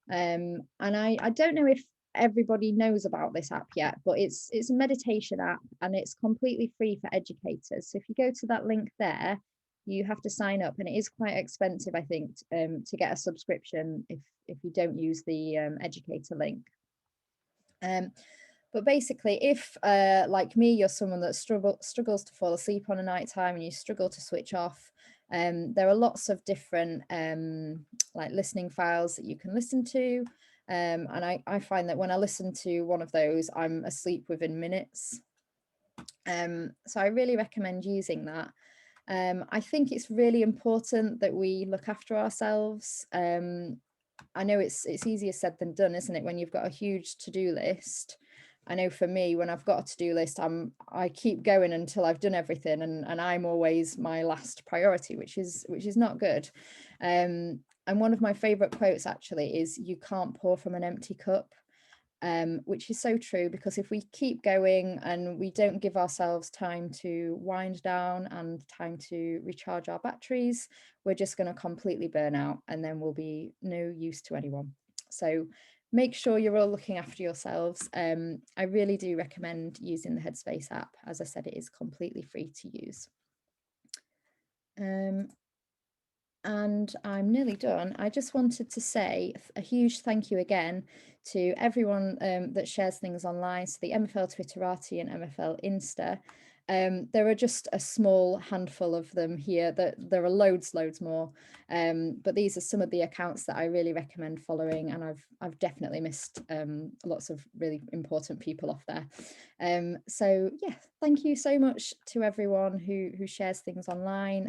And I don't know if everybody knows about this app yet, but it's a meditation app and it's completely free for educators. So if you go to that link there, you have to sign up, and it is quite expensive, I think, to get a subscription if you don't use the educator link. But basically, if like me, you're someone that struggles to fall asleep on a night time and you struggle to switch off, there are lots of different like listening files that you can listen to. And I find that when I listen to one of those, I'm asleep within minutes. So I really recommend using that. I think it's really important that we look after ourselves. I know it's easier said than done, isn't it? When you've got a huge to-do list. I know for me, when I've got a to-do list, I keep going until I've done everything, and I'm always my last priority, which is not good. And one of my favorite quotes actually is, "You can't pour from an empty cup," which is so true, because if we keep going and we don't give ourselves time to wind down and time to recharge our batteries, we're just going to completely burn out, and then we'll be no use to anyone. So make sure you're all looking after yourselves. I really do recommend using the Headspace app. As I said, it is completely free to use. And I'm nearly done. I just wanted to say a huge thank you again to everyone that shares things online. So the MFL Twitterati and MFL Insta. There are just a small handful of them here. There are loads more. But these are some of the accounts that I really recommend following, and I've definitely missed lots of really important people off there. So yeah, thank you so much to everyone who shares things online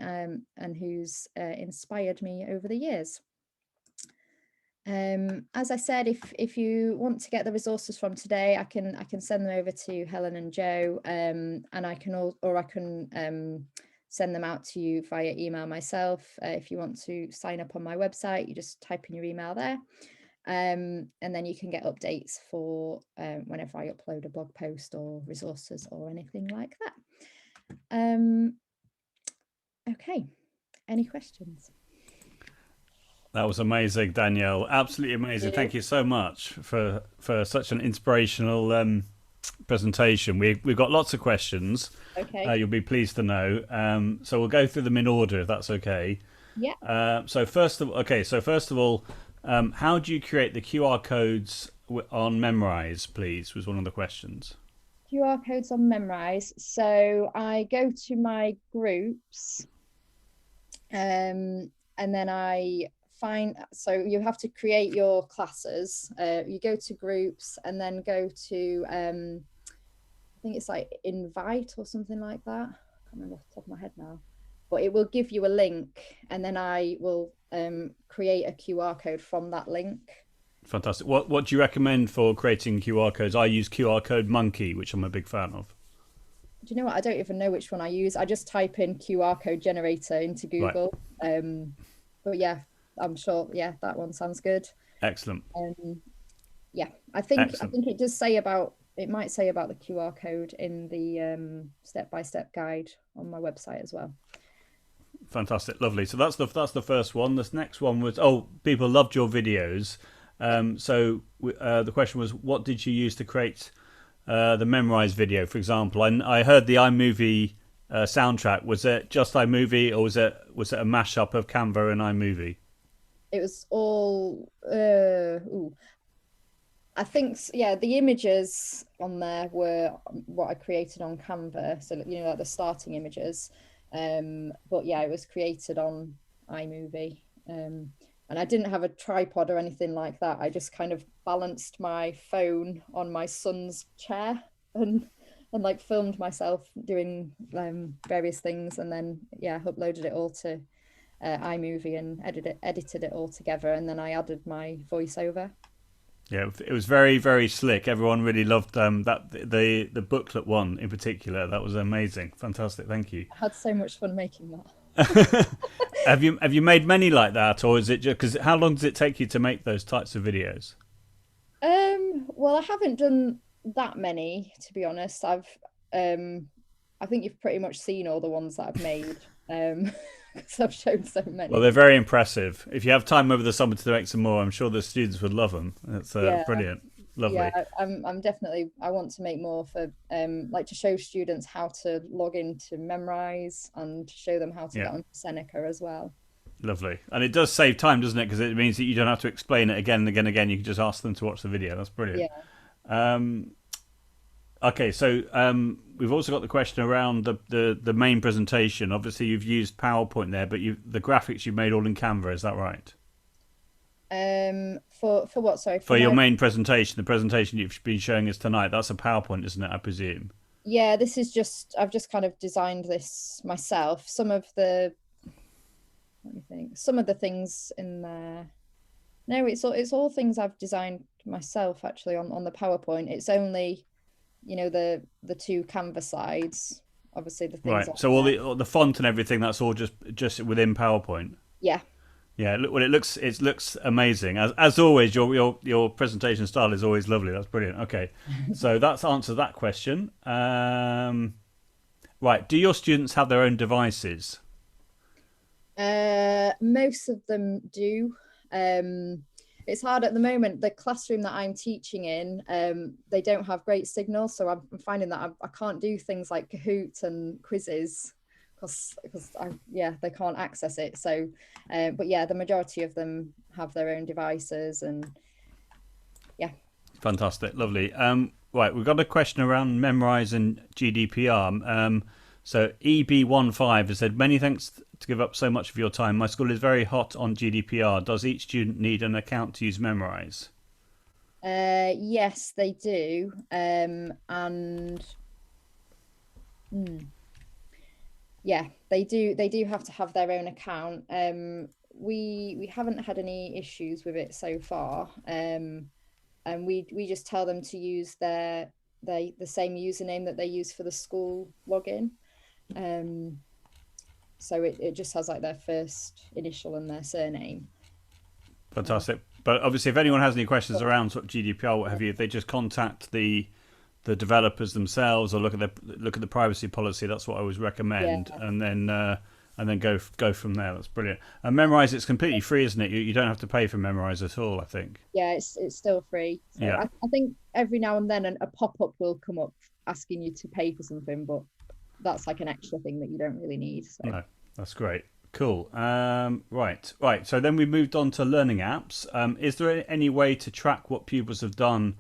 and who's inspired me over the years. As I said, if you want to get the resources from today, I can send them over to Helen and Joe, and I can send them out to you via email myself. If you want to sign up on my website, you just type in your email there, and then you can get updates for whenever I upload a blog post or resources or anything like that. Okay, any questions? That was amazing, Danielle. Absolutely amazing. Thank you so much for such an inspirational presentation. We've got lots of questions. Okay. You'll be pleased to know. So we'll go through them in order, if that's okay. Yeah. So first of all, how do you create the QR codes on Memrise, please? Was one of the questions. QR codes on Memrise. So I go to my groups, and then I find, so you have to create your classes. You go to groups and then go to I think it's like invite or something like that. I can't remember off the top of my head now, but it will give you a link, and then I will create a QR code from that link. Fantastic. What do you recommend for creating QR codes? I use QR Code Monkey, which I'm a big fan of. Do you know what? I don't even know which one I use. I just type in QR code generator into Google. Right. But yeah, I'm sure. Yeah, that one sounds good. Excellent. Yeah, I think it does say about, it might say about the QR code in the step-by-step guide on my website as well. Fantastic, lovely. So that's the first one. This next one was, people loved your videos. So the question was, what did you use to create the Memrise video, for example? I heard the iMovie soundtrack. Was it just iMovie, or was it a mashup of Canva and iMovie? It was all. I think, yeah, the images on there were what I created on Canva. So like the starting images. But yeah, it was created on iMovie. And I didn't have a tripod or anything like that. I just kind of balanced my phone on my son's chair and like filmed myself doing various things, and then uploaded it all to iMovie and edited it all together, and then I added my voiceover. Yeah, it was very, very slick. Everyone really loved that the booklet one in particular. That was amazing, fantastic. Thank you. I had so much fun making that. Have you made many like that, or is it just because how long does it take you to make those types of videos? Well, I haven't done that many, to be honest. I think you've pretty much seen all the ones that I've made, because I've shown so many. Well, they're very impressive. If you have time over the summer to make some more, I'm sure the students would love them. It's brilliant. Lovely. Yeah, I'm definitely, I want to make more for like to show students how to log into Memrise and show them how to get onto Seneca as well. Lovely. And it does save time, doesn't it? Because it means that you don't have to explain it again and again and again. You can just ask them to watch the video. That's brilliant. Yeah. Okay, so we've also got the question around the main presentation. Obviously, you've used PowerPoint there, but the graphics you've made all in Canva. Is that right? For what? Sorry. For your main presentation, the presentation you've been showing us tonight, that's a PowerPoint, isn't it? I presume. Yeah, this is just, I've just kind of designed this myself. Some of the things in there. No, it's all things I've designed myself actually on the PowerPoint. It's only, the two Canva slides, obviously the things. Right. So all the font and everything, that's all just within PowerPoint. Yeah. Yeah, well, it looks amazing as always. Your presentation style is always lovely. That's brilliant. Okay, so that's answered that question. Right, do your students have their own devices? Most of them do. It's hard at the moment. The classroom that I'm teaching in, they don't have great signal, so I'm finding that I can't do things like Kahoot and quizzes because they can't access it. So, but yeah, the majority of them have their own devices, and yeah. Fantastic, lovely. Right, we've got a question around Memrise and GDPR. So EB15 has said, many thanks to give up so much of your time. My school is very hot on GDPR. Does each student need an account to use Memrise? Yes, they do. Yeah, they do have to have their own account. We haven't had any issues with it so far. And we just tell them to use the same username that they use for the school login. So it just has like their first initial and their surname. Fantastic. But obviously, if anyone has any questions around sort of GDPR, what have you, if they just contact the developers themselves or look at the privacy policy, that's what I always recommend, and then go from there. That's brilliant. And Memrise, it's completely free, isn't it? You don't have to pay for Memrise at all, I think. Yeah, it's still free. So yeah. I think every now and then a pop-up will come up asking you to pay for something, but that's like an extra thing that you don't really need. So. No, that's great. Cool. Right. So then we moved on to learning apps. Is there any way to track what pupils have done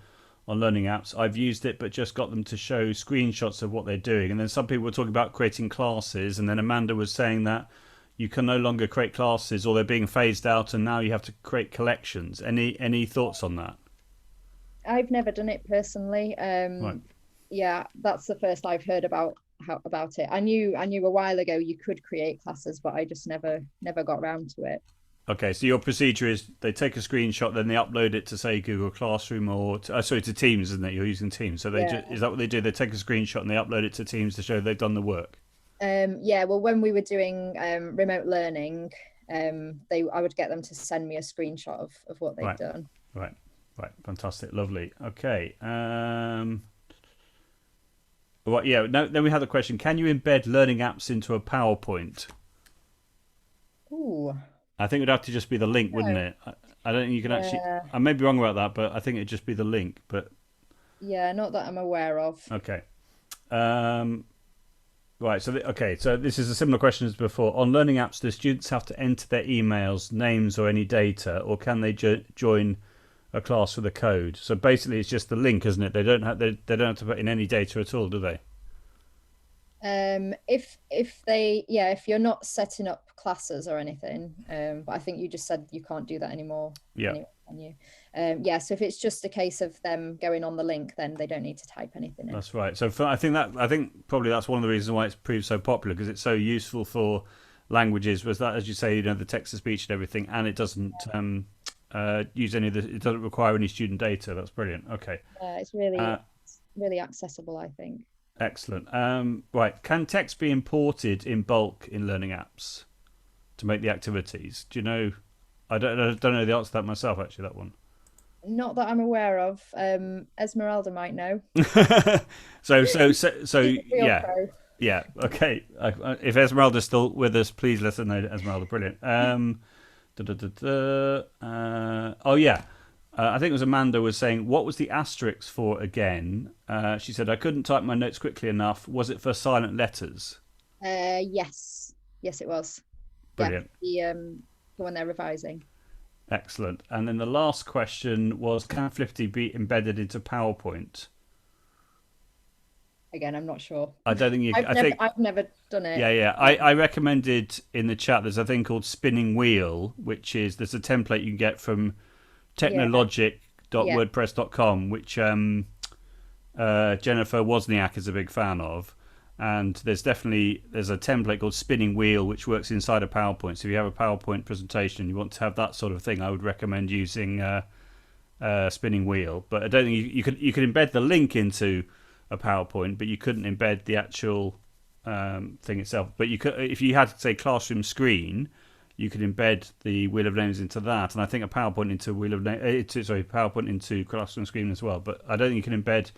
on learning apps? I've used it, but just got them to show screenshots of what they're doing. And then some people were talking about creating classes. And then Amanda was saying that you can no longer create classes, or they're being phased out, and now you have to create collections. Any thoughts on that? I've never done it personally. Right. Yeah, that's the first I've heard about it. I knew a while ago you could create classes, but I just never got around to it. Okay, so your procedure is they take a screenshot, then they upload it to, say, Google Classroom or to Teams, isn't it? You're using Teams, so is that what they do? They take a screenshot and they upload it to Teams to show they've done the work. Yeah, well, when we were doing remote learning, I would get them to send me a screenshot of what they've done. Right, fantastic, lovely. Okay. Well, yeah. Then we had the question: can you embed learning apps into a PowerPoint? Ooh. I think it would have to just be the link, wouldn't it? I don't think you can actually. I may be wrong about that, but I think it'd just be the link. But yeah, not that I'm aware of. Okay. Right. So so this is a similar question as before. On learning apps, do students have to enter their emails, names, or any data, or can they join a class with a code? So basically, it's just the link, isn't it? They don't have to put in any data at all, do they? If you're not setting up classes or anything, but I think you just said you can't do that anymore. Yeah. Anyway, can you? So if it's just a case of them going on the link, then they don't need to type anything in. That's right. So I think probably that's one of the reasons why it's proved so popular, because it's so useful for languages. Was that, as you say, the text to speech and everything, and it doesn't use any of it doesn't require any student data. That's brilliant. Okay. It's really accessible, I think. Excellent. Right. Can text be imported in bulk in learning apps to make the activities? Do you know? I don't know the answer to that myself, actually, that one. Not that I'm aware of. Esmeralda might know. So yeah. Pro. Yeah. Okay. If Esmeralda's still with us, please let us know, Esmeralda. Brilliant. Oh yeah. I think it was Amanda was saying, what was the asterisk for again? She said, I couldn't type my notes quickly enough. Was it for silent letters? Yes, it was. Brilliant. Yeah, for when they're revising. Excellent. And then the last question was, can Flippity be embedded into PowerPoint? Again, I'm not sure. I don't think you can. I've never done it. Yeah. I recommended in the chat, there's a thing called Spinning Wheel, there's a template you can get from technologic.wordpress.com, which Jennifer Wozniak is a big fan of. And there's a template called Spinning Wheel, which works inside a PowerPoint. So if you have a PowerPoint presentation, you want to have that sort of thing, I would recommend using Spinning Wheel. But I don't think you could embed the link into a PowerPoint, but you couldn't embed the actual thing itself. But you could, if you had, say, classroom screen, you could embed the Wheel of Names into that, and I think a PowerPoint into PowerPoint into classroom screen as well. But I don't think you can embed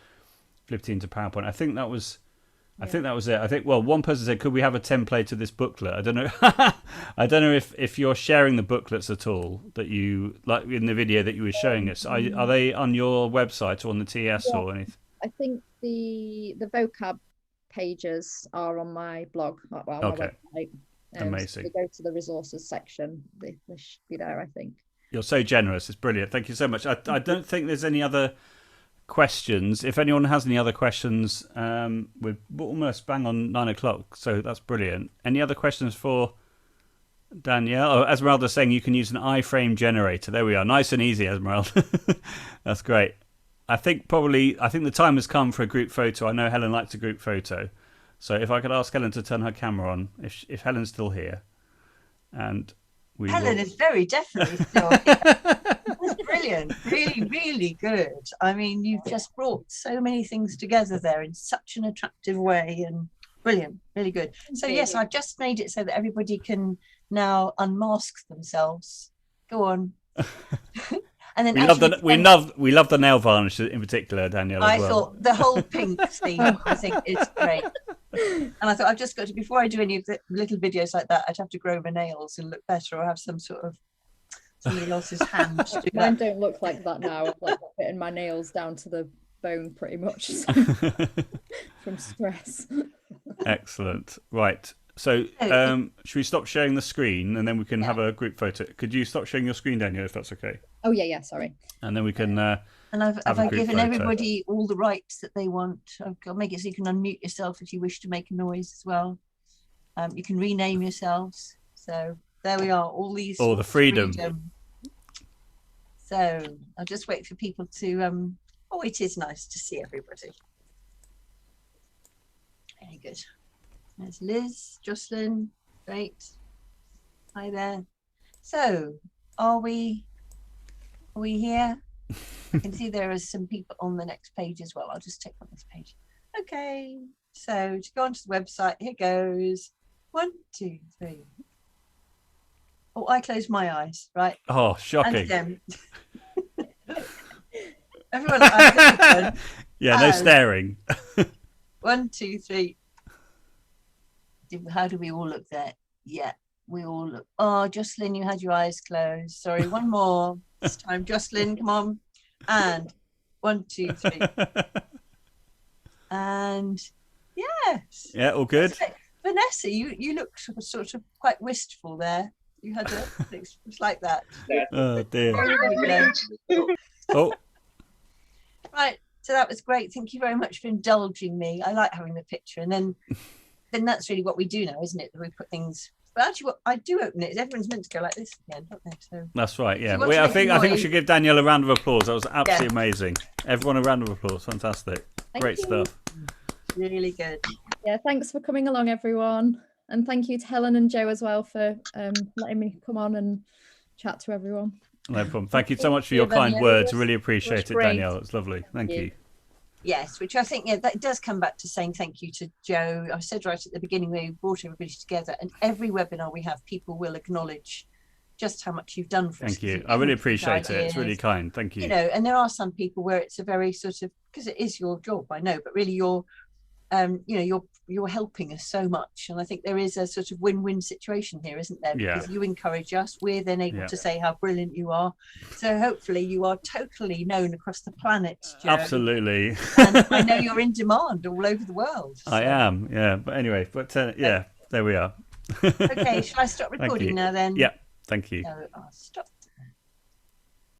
Flippity into PowerPoint. I think that was it. I think one person said, could we have a template of this booklet? I don't know. I don't know if you're sharing the booklets at all that you like in the video that you were showing us. Are they on your website or on the TS or anything? I think the vocab pages are on my blog, well, on my Okay. website. Amazing. So if you go to the resources section, they should be there, I think. You're so generous. It's brilliant. Thank you so much. I don't think there's any other questions. If anyone has any other questions, we're almost bang on 9 o'clock, so that's brilliant. Any other questions for Danielle? Oh, Esmeralda's saying you can use an iframe generator. There we are. Nice and easy, Esmeralda. That's great. I think the time has come for a group photo. I know Helen likes a group photo. So if I could ask Helen to turn her camera on, if Helen's still here. And Helen is very definitely still here. That's brilliant. Really, really good. I mean, you've just brought so many things together there in such an attractive way, and brilliant, really good. So yes, I've just made it so that everybody can now unmask themselves. Go on. And then we love the nail varnish in particular, Danielle. I as well. thought the whole pink theme, I think, is great. And I thought I've just got to, before I do any of the little videos like that, I'd have to grow my nails and look better, or have some sort of somebody else's hand to do Mine that. don't look like that now. I've like fitting my nails down to the bone pretty much from stress. Excellent. Right. So should we stop sharing the screen and then we can have a group photo? Could you stop sharing your screen, Danielle, if that's okay? Oh yeah, sorry. And then we can And have I've a group given photo. everybody all the rights that they want. I'll make it so you can unmute yourself if you wish to make a noise as well. You can rename yourselves. So there we are, all these. Oh, the freedom. So I'll just wait for people to, oh, it is nice to see everybody. Very good. There's Liz, Jocelyn, great. Hi there. So are we here? I can see there are some people on the next page as well. I'll just take on this page. Okay, so to go onto the website, here goes. 1, 2, 3. Oh, I closed my eyes, right? Oh, shocking. And everyone, eyes open. Yeah, no staring. 1, 2, 3. How do we all look there? Yeah, we all look. Oh, Jocelyn, you had your eyes closed. Sorry, one more. This time, Jocelyn, come on. And 1, 2, 3. And yes. Yeah, all good. Vanessa, you look sort of quite wistful there. You had it's like that. Oh dear. There we go. Oh, Right. So that was great. Thank you very much for indulging me. I like having the picture, and then that's really what we do now, isn't it? That we put things. But actually, what I do open it is everyone's meant to go like this again, don't they? So that's right. Yeah, So I think we should give Danielle a round of applause. That was absolutely amazing. Everyone a round of applause. Fantastic. Great stuff. really good. Yeah, thanks for coming along, everyone. And thank you to Helen and Joe as well for letting me come on and chat to everyone. No problem. Thank you so much for your kind words. Really appreciate it, Danielle. It's lovely. Thank you. Yes, which I think, that does come back to saying thank you to Joe. I said right at the beginning, we brought everybody together, and every webinar we have, people will acknowledge just how much you've done for us. Thank you. I really appreciate it. It's really kind. Thank you. You know, and there are some people where it's a very sort of, because it is your job, I know, but really you're helping us so much, and I think there is a sort of win-win situation here, isn't there? Because you encourage us, we're then able to say how brilliant you are. So hopefully you are totally known across the planet, Joe. Absolutely. And I know you're in demand all over the world. So. I am, yeah. But anyway, there we are. Okay, shall I stop recording now then? Yeah, thank you. So I'll stop.